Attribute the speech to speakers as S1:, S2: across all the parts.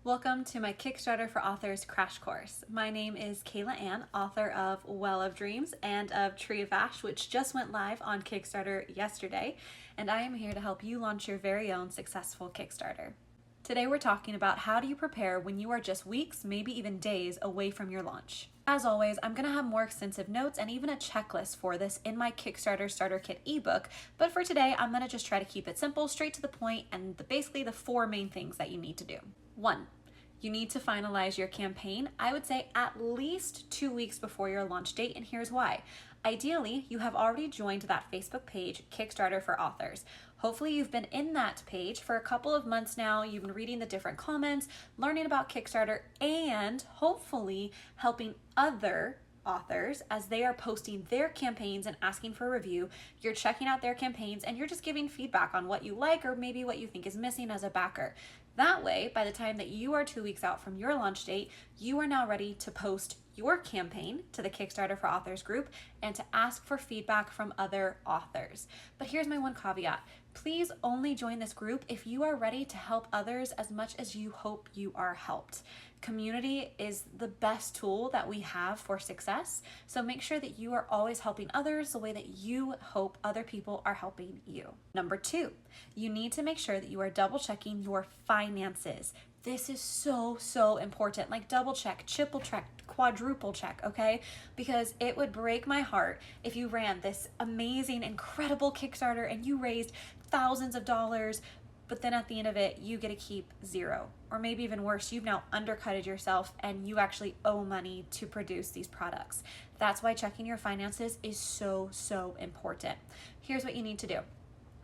S1: Welcome to my Kickstarter for Authors crash course. My name is Kayla Ann, author of Well of Dreams and of Tree of Ash, which just went live on Kickstarter yesterday, and I am here to help you launch your very own successful Kickstarter. Today we're talking about how do you prepare when you are just weeks, maybe even days away from your launch. As always, I'm going to have more extensive notes and even a checklist for this in my Kickstarter Starter Kit ebook, but for today I'm going to just try to keep it simple, straight to the point, and basically the four main things that you need to do. 1. You need to finalize your campaign, I would say at least 2 weeks before your launch date, and here's why. Ideally, you have already joined that Facebook page, Kickstarter for Authors. Hopefully you've been in that page for a couple of months now, you've been reading the different comments, learning about Kickstarter, and hopefully helping other authors as they are posting their campaigns and asking for a review. You're checking out their campaigns and you're just giving feedback on what you like or maybe what you think is missing as a backer. That way, by the time that you are 2 weeks out from your launch date, you are now ready to post your campaign to the Kickstarter for Authors group and to ask for feedback from other authors. But here's my one caveat. Please only join this group if you are ready to help others as much as you hope you are helped. Community is the best tool that we have for success, so make sure that you are always helping others the way that you hope other people are helping you. Number 2, you need to make sure that you are double checking your finances. This is so important. Like double check, triple check, quadruple check, okay? Because it would break my heart if you ran this amazing, incredible Kickstarter and you raised thousands of dollars, but then at the end of it, you get to keep zero. Or maybe even worse, you've now undercutted yourself and you actually owe money to produce these products. That's why checking your finances is so important. Here's what you need to do.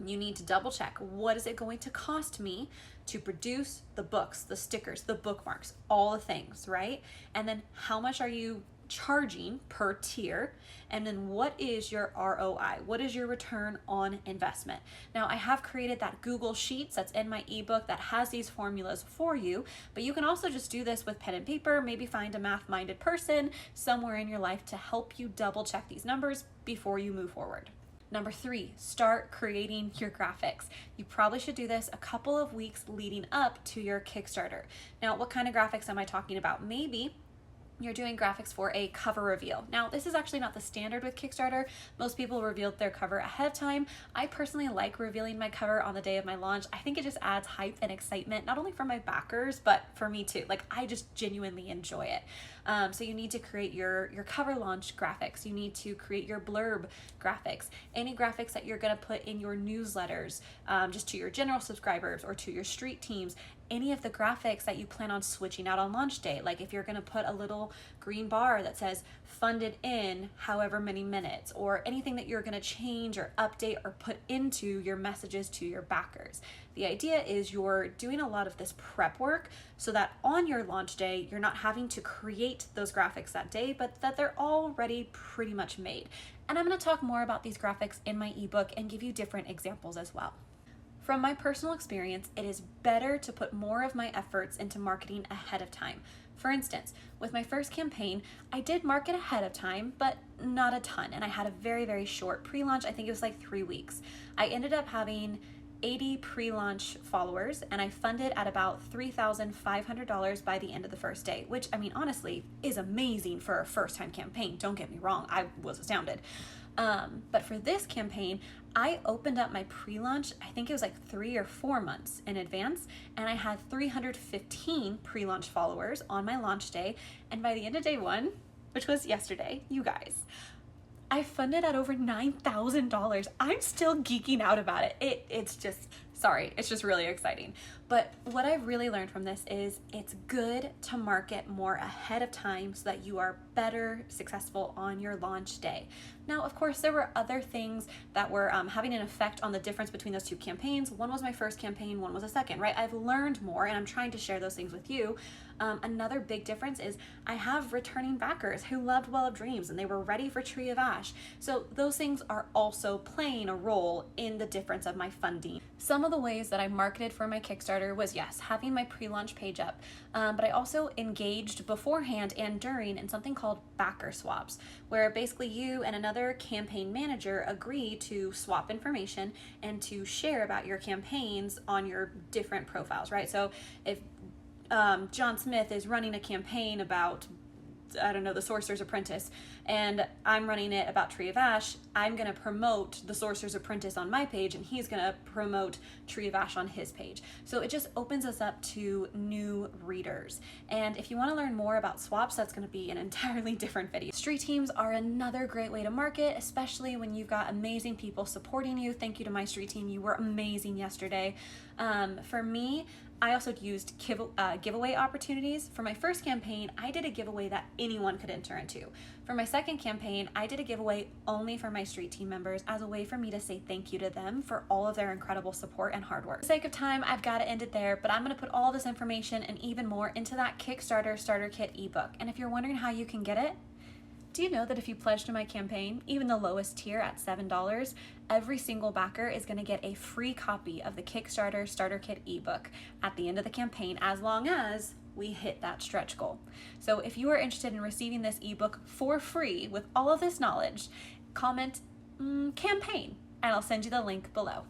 S1: You need to double check, what is it going to cost me to produce the books, the stickers, the bookmarks, all the things, right? And then how much are you charging per tier? And then what is your ROI? What is your return on investment? Now I have created that Google Sheets that's in my ebook that has these formulas for you, but you can also just do this with pen and paper, maybe find a math-minded person somewhere in your life to help you double check these numbers before you move forward. Number 3, start creating your graphics. You probably should do this a couple of weeks leading up to your Kickstarter. Now, what kind of graphics am I talking about? Maybe you're doing graphics for a cover reveal. Now, this is actually not the standard with Kickstarter. Most people reveal their cover ahead of time. I personally like revealing my cover on the day of my launch. I think it just adds hype and excitement, not only for my backers, but for me too. Like, I just genuinely enjoy it. So you need to create your cover launch graphics. You need to create your blurb graphics. Any graphics that you're gonna put in your newsletters, just to your general subscribers or to your street teams. Any of the graphics that you plan on switching out on launch day, like if you're gonna put a little green bar that says funded in however many minutes, or anything that you're gonna change or update or put into your messages to your backers. The idea is you're doing a lot of this prep work so that on your launch day, you're not having to create those graphics that day, but that they're already pretty much made. And I'm gonna talk more about these graphics in my ebook and give you different examples as well. From my personal experience, it is better to put more of my efforts into marketing ahead of time. For instance, with my first campaign, I did market ahead of time, but not a ton, and I had a very short pre-launch. I think it was like 3 weeks. I ended up having 80 pre-launch followers, and I funded at about $3,500 by the end of the first day, which, I mean, honestly, is amazing for a first-time campaign. Don't get me wrong, I was astounded. But for this campaign, I opened up my pre-launch, I think it was like 3 or 4 months in advance, and I had 315 pre-launch followers on my launch day, and by the end of day 1, which was yesterday, you guys, I funded at over $9,000. I'm still geeking out about it. It's just really exciting. But what I've really learned from this is it's good to market more ahead of time so that you are better successful on your launch day. Now, of course, there were other things that were having an effect on the difference between those two campaigns. One was my first campaign, one was a second, right? I've learned more and I'm trying to share those things with you. Another big difference is I have returning backers who loved Well of Dreams and they were ready for Tree of Ash. So those things are also playing a role in the difference of my funding. Some of the ways that I marketed for my Kickstarter was, yes, having my pre-launch page up, but I also engaged beforehand and during in something called backer swaps, where basically you and another campaign manager agree to swap information and to share about your campaigns on your different profiles, right? So if John Smith is running a campaign about, I don't know, the Sorcerer's Apprentice, and I'm running it about Tree of Ash, I'm going to promote the Sorcerer's Apprentice on my page, and he's going to promote Tree of Ash on his page. So it just opens us up to new readers. And if you want to learn more about swaps, that's going to be an entirely different video. Street teams are another great way to market, especially when you've got amazing people supporting you. Thank you to my street team. You were amazing yesterday. For me, I also used giveaway opportunities. For my first campaign, I did a giveaway that anyone could enter into. For my second campaign, I did a giveaway only for my street team members as a way for me to say thank you to them for all of their incredible support and hard work. For the sake of time, I've got to end it there, but I'm going to put all this information and even more into that Kickstarter Starter Kit ebook. And if you're wondering how you can get it, do you know that if you pledge to my campaign, even the lowest tier at $7, every single backer is going to get a free copy of the Kickstarter Starter Kit ebook at the end of the campaign, as long as we hit that stretch goal. So if you are interested in receiving this ebook for free with all of this knowledge, comment campaign, and I'll send you the link below.